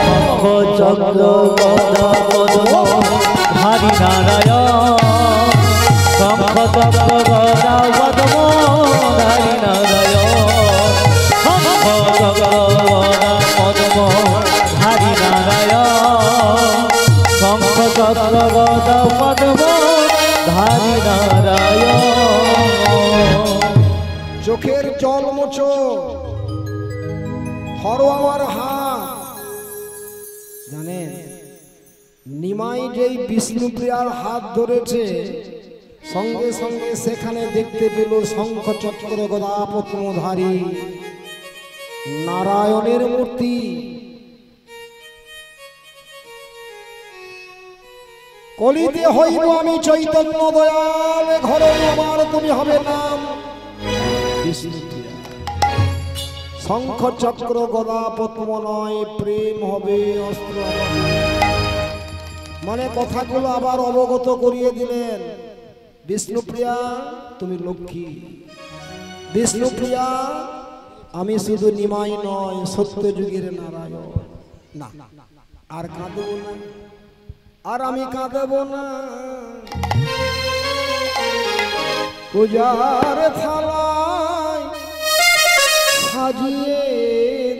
শঙ্খ চক্র গদা পদ্ম ধারী নারায়ণ। শঙ্খ চক্র গদা পদ্ম ধারী নারায়ণ। শঙ্খ চক্র গদা পদ্ম ধারী নারায়ণ। শঙ্খ চক্র গদা পদ্ম ধারী নারায়ণ। চোখের জল মোছো, ধরো আমার হাত। জানেন, নিমাই যেই বিষ্ণুপ্রিয়ার হাত ধরেছে, সঙ্গে সঙ্গে সেখানে দেখতে পেল শঙ্খ চক্র গদা পদ্মধারী নারায়ণের মূর্তি। কলিতে হইব আমি চৈতন্য দয়াল, ঘরে আমার তুমি হবে নাম বিষ্ণুপ্রিয়া। শঙ্খ চক্র গদা পদ্ম নয়, প্রেম হবে অস্ত্র। মানে কথাগুলো আবার অবগত করিয়ে দিলেন। বিষ্ণুপ্রিয়া তুমি লক্ষ্মী, বিষ্ণুপ্রিয়া আমি শুধু নিমাই নয়, সত্য যুগের নারায়ণ। না, আর কাঁদব না, আর আমি কাঁদব না। পূজার থালায় সাজিয়ে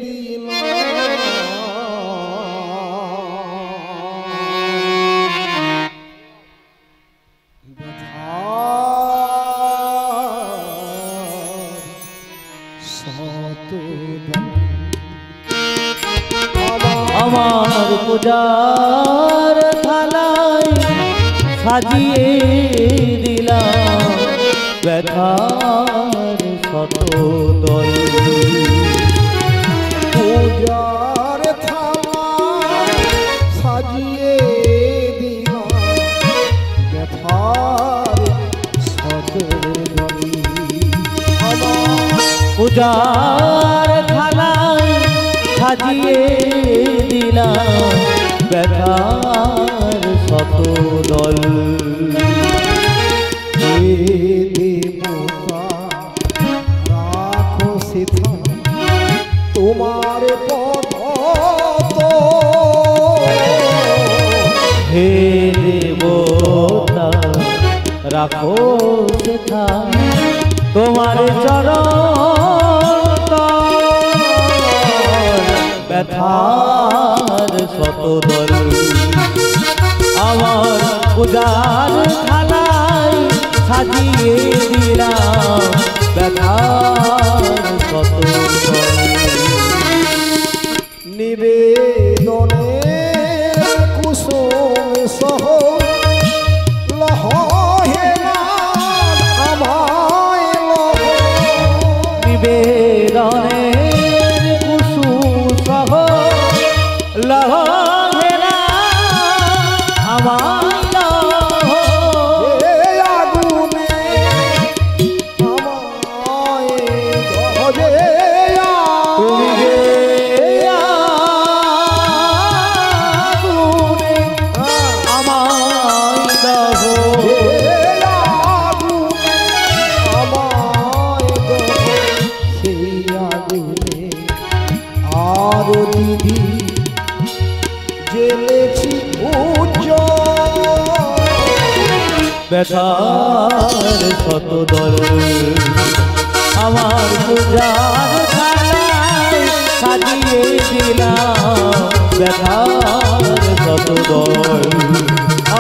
দিলাম আমার পূজার থালায় সাজিয়ে দিলাম ব্যথার শতদল। পূজার থালায় সাজিয়ে দিলাম ব্যথার শতদল। পূজার থালায় সাজিয়ে দিলাম ব্যথার শতদল। দেবতা রাখো সিথা তোমার পদ, হে দেবতা রাখো সেথা তোমার চরণ। ব্যথার শতদল আমার পূজার থালায় সাজিয়ে দিলাম ব্যথার শতদল। নিবেদনে কুসুম সহ লহ হে নাথ আমায় লহ। নিবেদনের কুসুম ব্যথার শত দল আমার পূজার থালায় সাজিয়ে দিলাম ব্যথার শত দল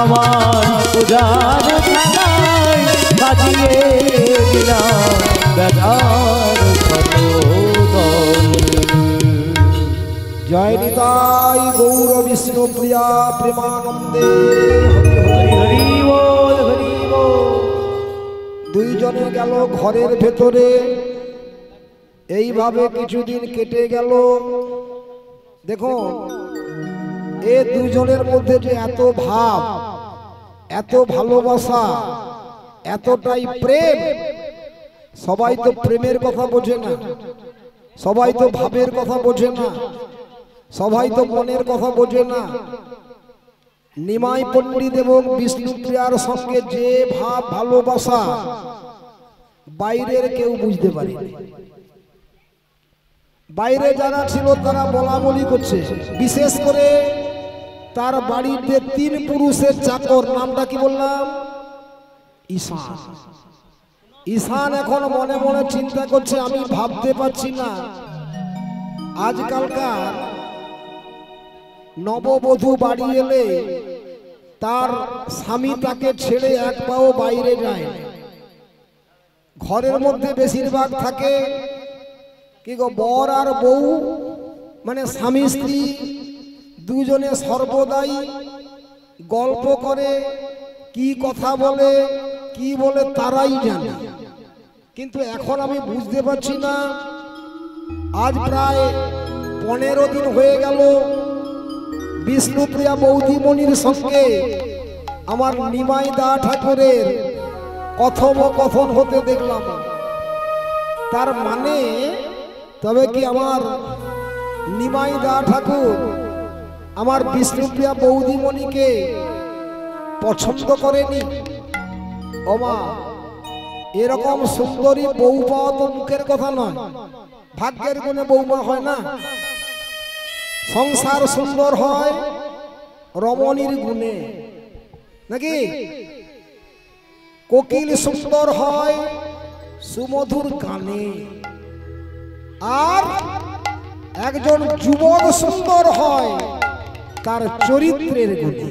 আমার পূজার থালায় সাজিয়ে দিলাম ব্যথার শত দল। জয় নিতাই গৌর বিষ্ণু প্রিয়া প্রেমানন্দে। হরি হরি বল হরি বল। দুইজনে গেল ঘরের ভেতরে, এইভাবে কিছুদিন কেটে গেল। দেখো এ দুজনের মধ্যে যে এত ভাব, এত ভালোবাসা, এতটাই প্রেম, সবাই তো প্রেমের কথা বোঝে না, সবাই তো ভাবের কথা বোঝে না, সবাই তো মনের কথা বোঝে না। নিমাই পণ্ডিত এবং বিষ্ণুপ্রিয়ার সঙ্গে যে ভাব ভালোবাসা বাইরের কেউ বুঝতে পারেনি। বাইরে যারা ছিল তারা বলা বলি করছে, বিশেষ করে তার বাড়িতে 3 পুরুষের চাকর, নামটা কি বললাম? ঈশান। ঈশান এখন মনে মনে চিন্তা করছে, আমি ভাবতে পারছি না আজকালকার নববধূ বাড়ি এলে তার স্বামী তাকে ছেড়ে এক পাও বাইরে যায় না, ঘরের মধ্যে বেশিরভাগ থাকে কি গো বর আর বউ, মানে স্বামী স্ত্রী দুজনে সর্বদাই গল্প করে, কি কথা বলে কি বলে তারাই জানে। কিন্তু এখন আমি বুঝতে পারছি না, আজ প্রায় 15 দিন হয়ে গেল বিষ্ণুপ্রিয়া বৌদিমণির সঙ্গে আমার নিমাই দা ঠাকুরের কথোপকথন হতে দেখলাম। তার মানে তবে কি আমার নিমাই দা ঠাকুর আমার বিষ্ণুপ্রিয়া বৌদিমণিকে পছন্দ করেনি? ও মা, এরকম সুন্দরী বউ পাওয়া তো মুখের কথা নয়, ভাগ্যের গুণে বৌমা হয় না। সংসার সুন্দর হয় রমণীর গুণে, নাকি? কোকিল সুন্দর হয় সুমধুর গানে, আর একজন যুবক সুন্দর হয় তার চরিত্রের গুণে।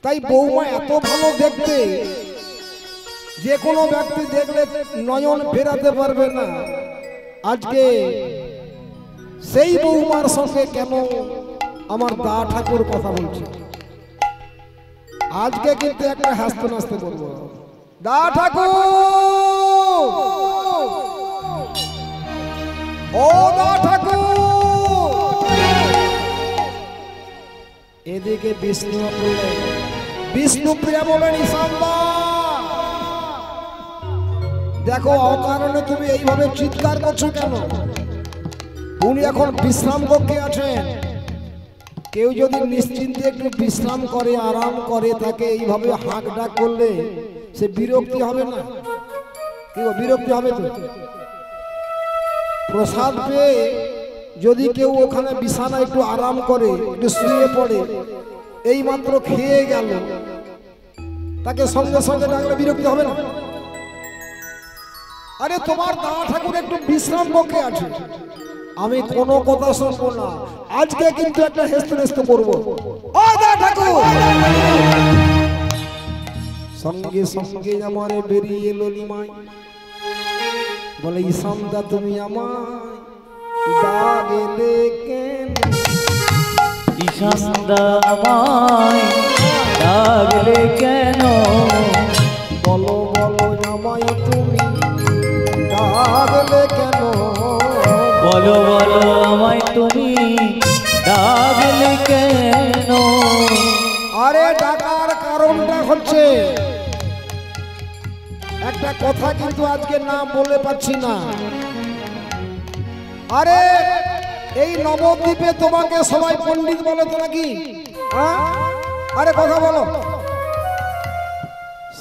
তাই বৌমা এত ভালো দেখতে, যে কোনো ব্যক্তি দেখলে নয়ন ফেরাতে পারবে না। আজকে সেই বৌমার সঙ্গে কেন আমার দা ঠাকুর কথা বলছে? আজকে কিন্তু একটা হাসতে নাচতে করবো। দা ঠাকুর, ও দা ঠাকুর, এদিকে বিষ্ণুপ্রিয়া বলেন, ঈশান দা দেখো অকারণে তুমি এইভাবে চিৎকার করছো কেন? উনি এখন বিশ্রাম কক্ষে আছেন। কেউ যদি নিশ্চিন্তে একটু বিশ্রাম করে, আরাম করে, তাকে এইভাবে হাঁক ডাক করলে সে বিরক্তি হবে না? কি বিরক্তি হবে তো? প্রসাদ পেয়ে যদি কেউ ওখানে বিছানা একটু আরাম করে, একটু শুয়ে পড়ে, এই মাত্র খেয়ে গেল, তাকে সঙ্গে সঙ্গে ডাকলে বিরক্তি হবে না? আরে তোমার দা ঠাকুর একটু বিশ্রাম কক্ষে আছে, আমি কোনো কথা শুনবো না। আজকে কিন্তু একটা হেস্ত করবো। ও দা ঠাকুর, সঙ্গে সঙ্গে আমার বেরিয়ে এলো নিমাই, বলে, ঈশান দা তুমি আমায় ডাকলে কেন? ঈশান দা আমায় ডাকলে কেন? বলো বলো আমায় তুমি ডাকলে কেন? বলো বলো আমায় তুমি ডাকলে কেন? আরে ডাকার কারণটা হচ্ছে একটা কথা, কিন্তু আজকে না বলে পাচ্ছি না। আরে এই নবদ্বীপে তোমাকে সবাই পণ্ডিত বলে তো নাকি? আরে কথা বলো।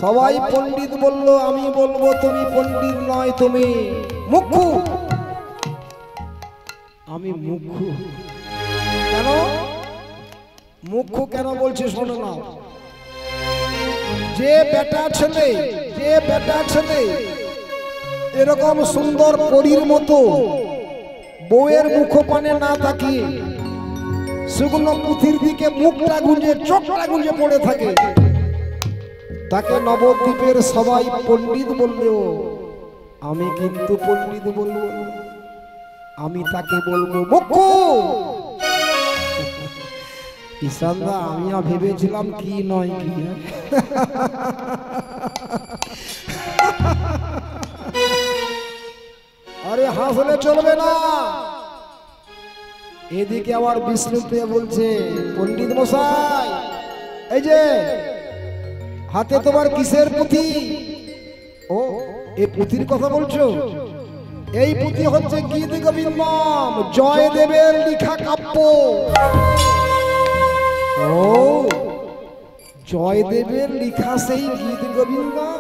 সবাই পণ্ডিত বললো, আমি বলবো তুমি পণ্ডিত নয়, তুমি মুখ্যু। আমি মুখ্যু কেন? মুখ্যু কেন বলছি শোনো না। যে বেটা ছেলে এরকম সুন্দর পরীর মতো বউয়ের মুখপানে না তাকিয়ে শুকনো পুঁথির দিকে মুখটা গুঁজে চোখটা গুঁজে পড়ে থাকে, তাকে নবদ্বীপের সবাই পণ্ডিত বললেও আমি কিন্তু পণ্ডিত বলবো না, আমি তাকে বলবো মুখ্য। ঈশানদা আমিও ভেবেছিলাম কি নয় কি। আরে হাসলে চলবে না। এদিকে আবার বিষ্ণুপ্রিয়া বলছে পণ্ডিত মশাই এই যে হাতে তোমার কিসের পুঁথি? ও এই পুঁথির কথা বলছো? এই পুঁথি হচ্ছে গীত গোবিন্দম, জয়দেবের লেখা কাব্য। ও জয়দেবের লেখা সেই গীত গোবিন্দম।